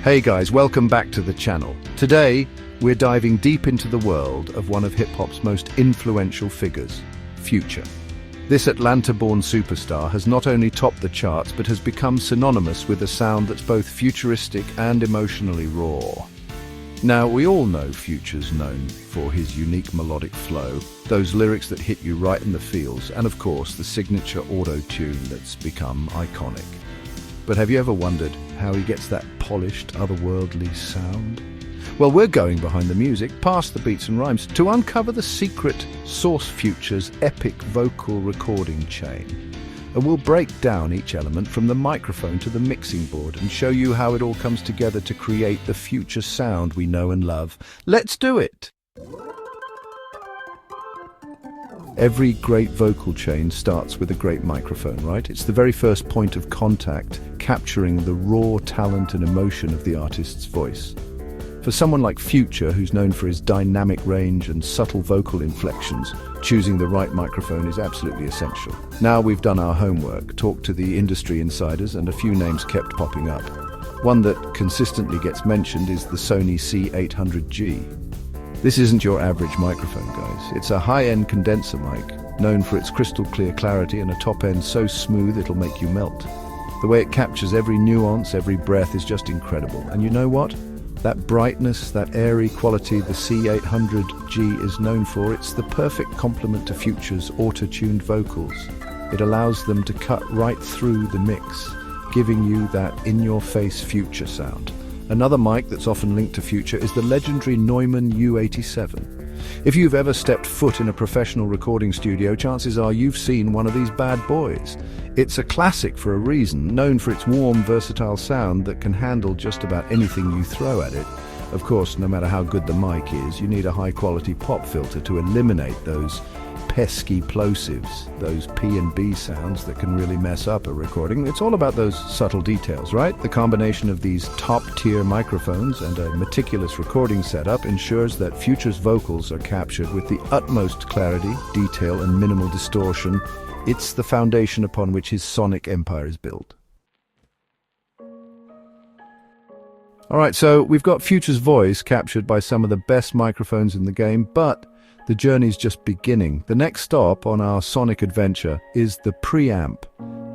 Hey guys, welcome back to the channel. Today, we're diving deep into the world of one of hip-hop's most influential figures, Future. This Atlanta-born superstar has not only topped the charts, but has become synonymous with a sound that's both futuristic and emotionally raw. Now, we all know Future's known for his unique melodic flow, those lyrics that hit you right in the feels, and of course, the signature auto-tune that's become iconic. But have you ever wondered how he gets that polished, otherworldly sound? Well, we're going behind the music, past the beats and rhymes, to uncover the secret source Future's epic vocal recording chain. And we'll break down each element from the microphone to the mixing board and show you how it all comes together to create the Future sound we know and love. Let's do it! Every great vocal chain starts with a great microphone, right? It's the very first point of contact, capturing the raw talent and emotion of the artist's voice. For someone like Future, who's known for his dynamic range and subtle vocal inflections, choosing the right microphone is absolutely essential. Now we've done our homework, talked to the industry insiders, and a few names kept popping up. One that consistently gets mentioned is the Sony C800G. This isn't your average microphone, guys. It's a high-end condenser mic, known for its crystal clear clarity and a top end so smooth it'll make you melt. The way it captures every nuance, every breath is just incredible. And you know what? That brightness, that airy quality the C800G is known for, it's the perfect complement to Future's auto-tuned vocals. It allows them to cut right through the mix, giving you that in-your-face Future sound. Another mic that's often linked to Future is the legendary Neumann U87. If you've ever stepped foot in a professional recording studio, chances are you've seen one of these bad boys. It's a classic for a reason, known for its warm, versatile sound that can handle just about anything you throw at it. Of course, no matter how good the mic is, you need a high-quality pop filter to eliminate those pesky plosives, those P and B sounds that can really mess up a recording. It's all about those subtle details, right? The combination of these top-tier microphones and a meticulous recording setup ensures that Future's vocals are captured with the utmost clarity, detail, and minimal distortion. It's the foundation upon which his sonic empire is built. Alright, so we've got Future's voice captured by some of the best microphones in the game, but the journey's just beginning. The next stop on our sonic adventure is the preamp.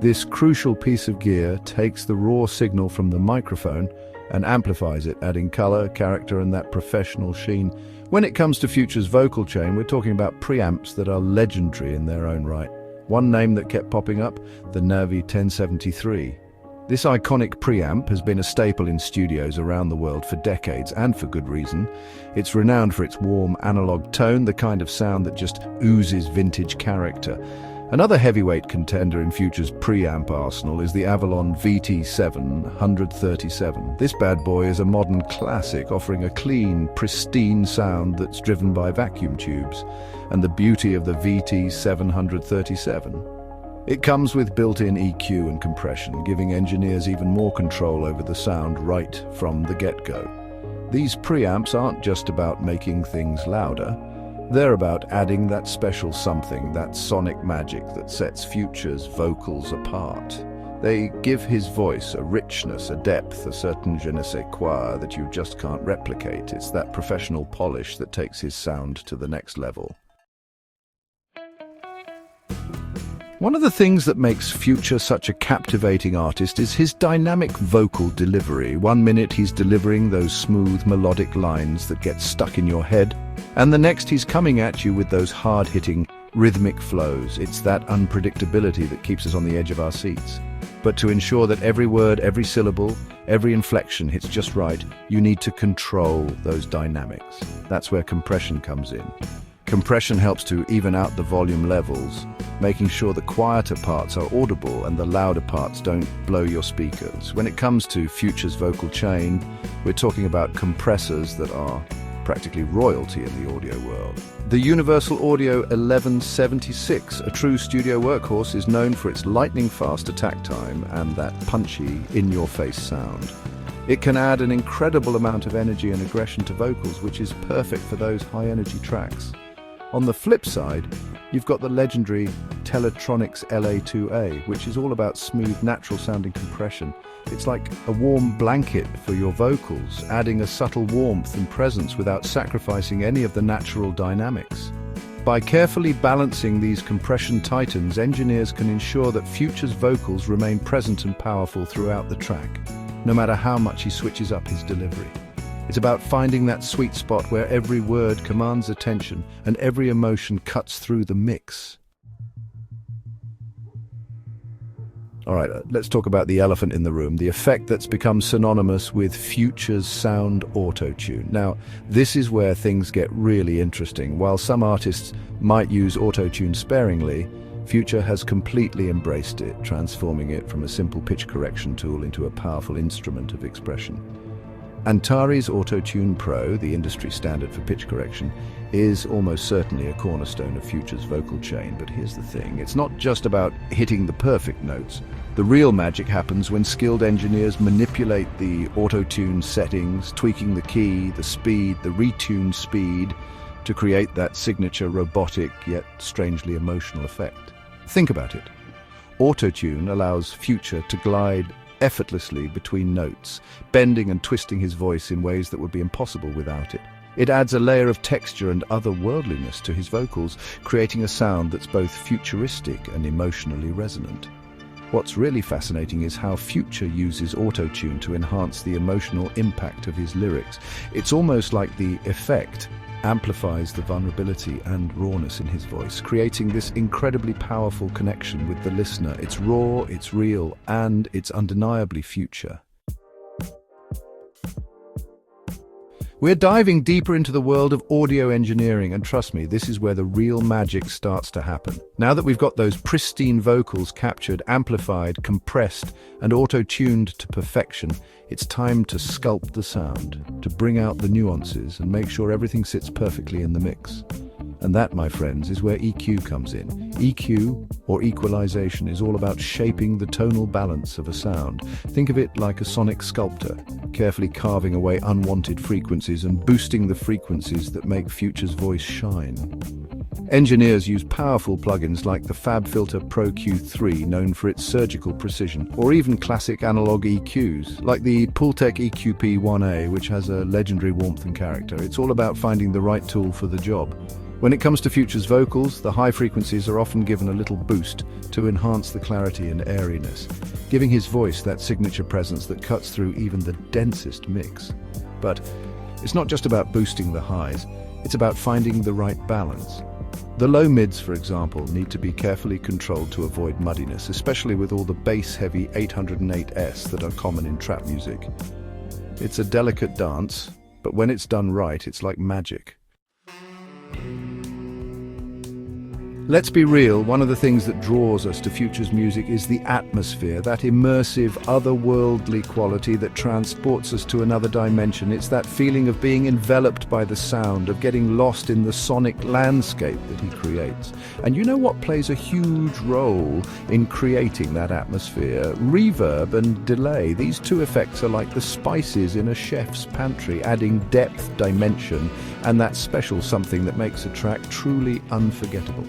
This crucial piece of gear takes the raw signal from the microphone and amplifies it, adding color, character, and that professional sheen. When it comes to Future's vocal chain, we're talking about preamps that are legendary in their own right. One name that kept popping up, the Nervi 1073. This iconic preamp has been a staple in studios around the world for decades, and for good reason. It's renowned for its warm analog tone, the kind of sound that just oozes vintage character. Another heavyweight contender in Future's preamp arsenal is the Avalon VT737. This bad boy is a modern classic, offering a clean, pristine sound that's driven by vacuum tubes, and the beauty of the VT737. It comes with built-in EQ and compression, giving engineers even more control over the sound right from the get-go. These preamps aren't just about making things louder, they're about adding that special something, that sonic magic that sets Future's vocals apart. They give his voice a richness, a depth, a certain je ne sais quoi that you just can't replicate. It's that professional polish that takes his sound to the next level. One of the things that makes Future such a captivating artist is his dynamic vocal delivery. One minute he's delivering those smooth, melodic lines that get stuck in your head, and the next he's coming at you with those hard-hitting, rhythmic flows. It's that unpredictability that keeps us on the edge of our seats. But to ensure that every word, every syllable, every inflection hits just right, you need to control those dynamics. That's where compression comes in. Compression helps to even out the volume levels, making sure the quieter parts are audible and the louder parts don't blow your speakers. When it comes to Future's vocal chain, we're talking about compressors that are practically royalty in the audio world. The Universal Audio 1176, a true studio workhorse, is known for its lightning-fast attack time and that punchy, in-your-face sound. It can add an incredible amount of energy and aggression to vocals, which is perfect for those high-energy tracks. On the flip side, you've got the legendary Tele-tronics LA2A, which is all about smooth, natural-sounding compression. It's like a warm blanket for your vocals, adding a subtle warmth and presence without sacrificing any of the natural dynamics. By carefully balancing these compression titans, engineers can ensure that Future's vocals remain present and powerful throughout the track, no matter how much he switches up his delivery. It's about finding that sweet spot where every word commands attention and every emotion cuts through the mix. All right, let's talk about the elephant in the room, the effect that's become synonymous with Future's sound auto-tune. Now, this is where things get really interesting. While some artists might use auto-tune sparingly, Future has completely embraced it, transforming it from a simple pitch correction tool into a powerful instrument of expression. Antares Auto-Tune Pro, the industry standard for pitch correction, is almost certainly a cornerstone of Future's vocal chain. But here's the thing, it's not just about hitting the perfect notes. The real magic happens when skilled engineers manipulate the auto-tune settings, tweaking the key, the speed, the retune speed, to create that signature robotic yet strangely emotional effect. Think about it. Auto-tune allows Future to glide effortlessly between notes, bending and twisting his voice in ways that would be impossible without it. It adds a layer of texture and otherworldliness to his vocals, creating a sound that's both futuristic and emotionally resonant. What's really fascinating is how Future uses auto-tune to enhance the emotional impact of his lyrics. It's almost like the effect amplifies the vulnerability and rawness in his voice, creating this incredibly powerful connection with the listener. It's raw, it's real, and it's undeniably Future. We're diving deeper into the world of audio engineering, and trust me, this is where the real magic starts to happen. Now that we've got those pristine vocals captured, amplified, compressed, and auto-tuned to perfection, it's time to sculpt the sound, to bring out the nuances and make sure everything sits perfectly in the mix. And that, my friends, is where EQ comes in. EQ, or equalization, is all about shaping the tonal balance of a sound. Think of it like a sonic sculptor, carefully carving away unwanted frequencies and boosting the frequencies that make Future's voice shine. Engineers use powerful plugins like the FabFilter Pro Q3, known for its surgical precision, or even classic analog EQs, like the Pultec EQP1A, which has a legendary warmth and character. It's all about finding the right tool for the job. When it comes to Future's vocals, the high frequencies are often given a little boost to enhance the clarity and airiness, giving his voice that signature presence that cuts through even the densest mix. But it's not just about boosting the highs, it's about finding the right balance. The low mids, for example, need to be carefully controlled to avoid muddiness, especially with all the bass-heavy 808S that are common in trap music. It's a delicate dance, but when it's done right, it's like magic. Let's be real, one of the things that draws us to Future's music is the atmosphere, that immersive, otherworldly quality that transports us to another dimension. It's that feeling of being enveloped by the sound, of getting lost in the sonic landscape that he creates. And you know what plays a huge role in creating that atmosphere? Reverb and delay. These two effects are like the spices in a chef's pantry, adding depth, dimension, and that special something that makes a track truly unforgettable.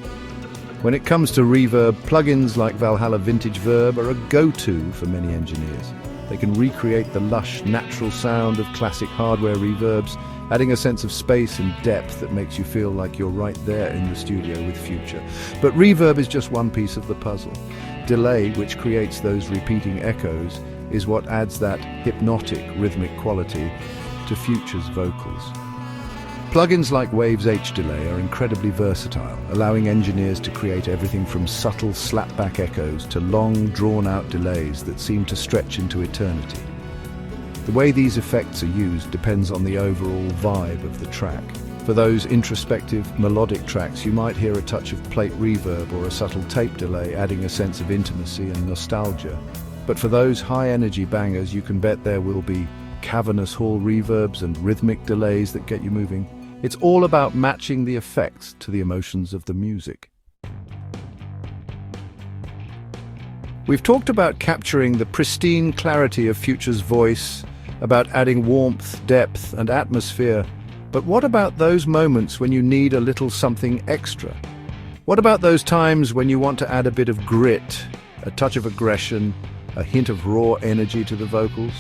When it comes to reverb, plugins like Valhalla Vintage Verb are a go-to for many engineers. They can recreate the lush, natural sound of classic hardware reverbs, adding a sense of space and depth that makes you feel like you're right there in the studio with Future. But reverb is just one piece of the puzzle. Delay, which creates those repeating echoes, is what adds that hypnotic, rhythmic quality to Future's vocals. Plugins like Waves H Delay are incredibly versatile, allowing engineers to create everything from subtle slapback echoes to long, drawn-out delays that seem to stretch into eternity. The way these effects are used depends on the overall vibe of the track. For those introspective, melodic tracks, you might hear a touch of plate reverb or a subtle tape delay, adding a sense of intimacy and nostalgia. But for those high-energy bangers, you can bet there will be cavernous hall reverbs and rhythmic delays that get you moving. It's all about matching the effects to the emotions of the music. We've talked about capturing the pristine clarity of Future's voice, about adding warmth, depth, and atmosphere. But what about those moments when you need a little something extra? What about those times when you want to add a bit of grit, a touch of aggression, a hint of raw energy to the vocals?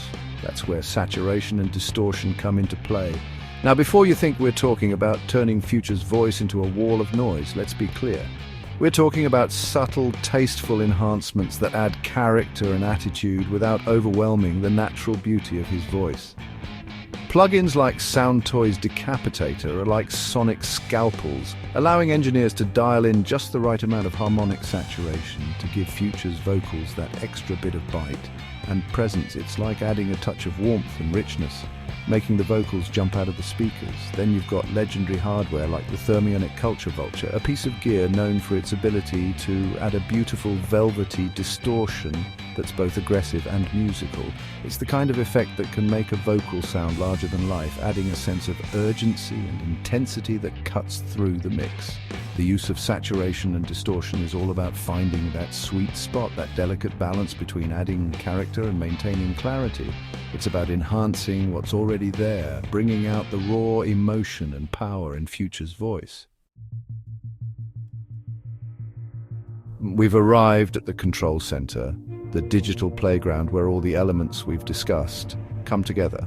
That's where saturation and distortion come into play. Now, before you think we're talking about turning Future's voice into a wall of noise, let's be clear. We're talking about subtle, tasteful enhancements that add character and attitude without overwhelming the natural beauty of his voice. Plugins like SoundToy's Decapitator are like sonic scalpels, allowing engineers to dial in just the right amount of harmonic saturation to give Future's vocals that extra bit of bite and presence. It's like adding a touch of warmth and richness, making the vocals jump out of the speakers. Then you've got legendary hardware like the Thermionic Culture Vulture, a piece of gear known for its ability to add a beautiful velvety distortion that's both aggressive and musical. It's the kind of effect that can make a vocal sound larger than life, adding a sense of urgency and intensity that cuts through the mix. The use of saturation and distortion is all about finding that sweet spot, that delicate balance between adding character and maintaining clarity. It's about enhancing what's already there, bringing out the raw emotion and power in Future's voice. We've arrived at the control center, the digital playground where all the elements we've discussed come together.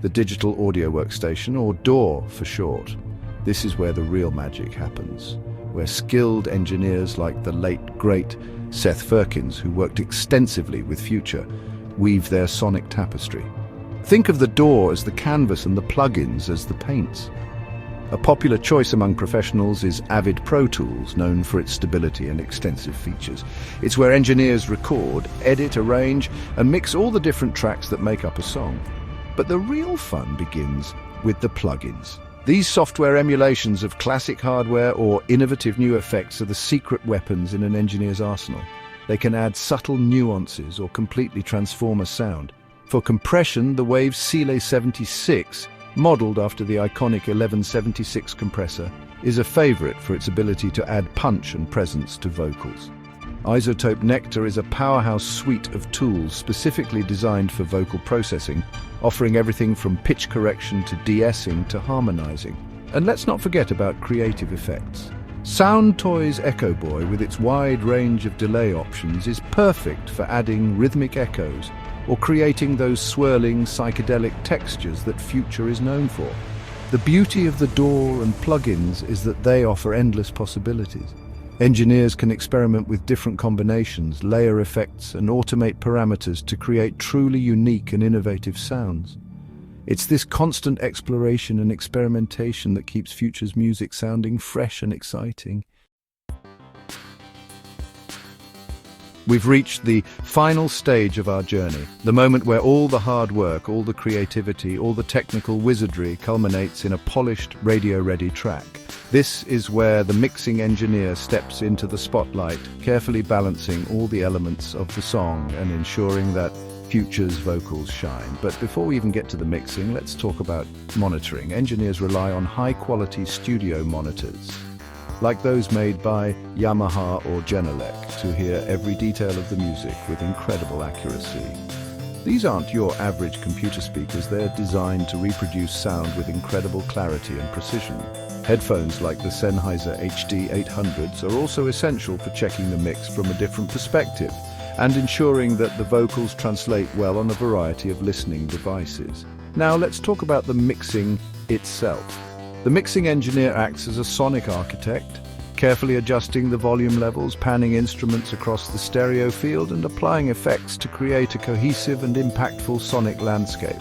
The digital audio workstation, or DAW for short. This is where the real magic happens, where skilled engineers like the late, great Seth Firkins, who worked extensively with Future, weave their sonic tapestry. Think of the DAW as the canvas and the plugins as the paints. A popular choice among professionals is Avid Pro Tools, known for its stability and extensive features. It's where engineers record, edit, arrange, and mix all the different tracks that make up a song. But the real fun begins with the plugins. These software emulations of classic hardware or innovative new effects are the secret weapons in an engineer's arsenal. They can add subtle nuances or completely transform a sound. For compression, the Waves CLA76, modeled after the iconic 1176 compressor, is a favorite for its ability to add punch and presence to vocals. Isotope Nectar is a powerhouse suite of tools specifically designed for vocal processing, offering everything from pitch correction to de-essing to harmonizing. And let's not forget about creative effects. SoundToy's Echo Boy, with its wide range of delay options, is perfect for adding rhythmic echoes or creating those swirling psychedelic textures that Future is known for. The beauty of the DAW and plugins is that they offer endless possibilities. Engineers can experiment with different combinations, layer effects, and automate parameters to create truly unique and innovative sounds. It's this constant exploration and experimentation that keeps Future's music sounding fresh and exciting. We've reached the final stage of our journey, the moment where all the hard work, all the creativity, all the technical wizardry culminates in a polished, radio-ready track. This is where the mixing engineer steps into the spotlight, carefully balancing all the elements of the song and ensuring that Future's vocals shine. But before we even get to the mixing, let's talk about monitoring. Engineers rely on high-quality studio monitors, like those made by Yamaha or Genelec, to hear every detail of the music with incredible accuracy. These aren't your average computer speakers, they're designed to reproduce sound with incredible clarity and precision. Headphones like the Sennheiser HD800s are also essential for checking the mix from a different perspective and ensuring that the vocals translate well on a variety of listening devices. Now let's talk about the mixing itself. The mixing engineer acts as a sonic architect, carefully adjusting the volume levels, panning instruments across the stereo field, and applying effects to create a cohesive and impactful sonic landscape.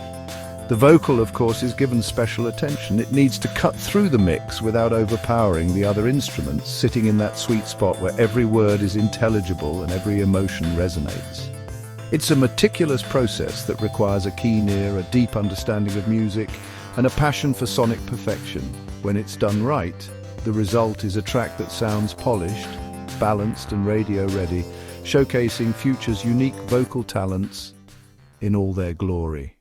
The vocal, of course, is given special attention. It needs to cut through the mix without overpowering the other instruments, sitting in that sweet spot where every word is intelligible and every emotion resonates. It's a meticulous process that requires a keen ear, a deep understanding of music, and a passion for sonic perfection. When it's done right, the result is a track that sounds polished, balanced and radio-ready, showcasing Future's unique vocal talents in all their glory.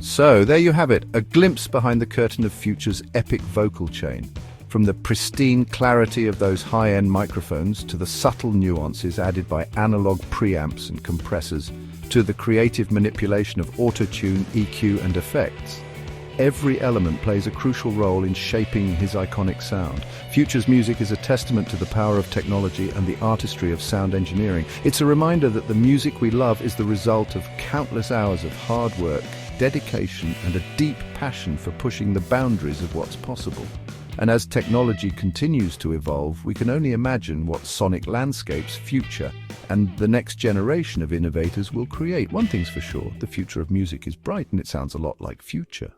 So, there you have it, a glimpse behind the curtain of Future's epic vocal chain. From the pristine clarity of those high-end microphones to the subtle nuances added by analog preamps and compressors, to the creative manipulation of auto-tune, EQ and effects. Every element plays a crucial role in shaping his iconic sound. Future's music is a testament to the power of technology and the artistry of sound engineering. It's a reminder that the music we love is the result of countless hours of hard work, dedication, and a deep passion for pushing the boundaries of what's possible. And as technology continues to evolve, we can only imagine what sonic landscapes future and the next generation of innovators will create. One thing's for sure, the future of music is bright and it sounds a lot like Future.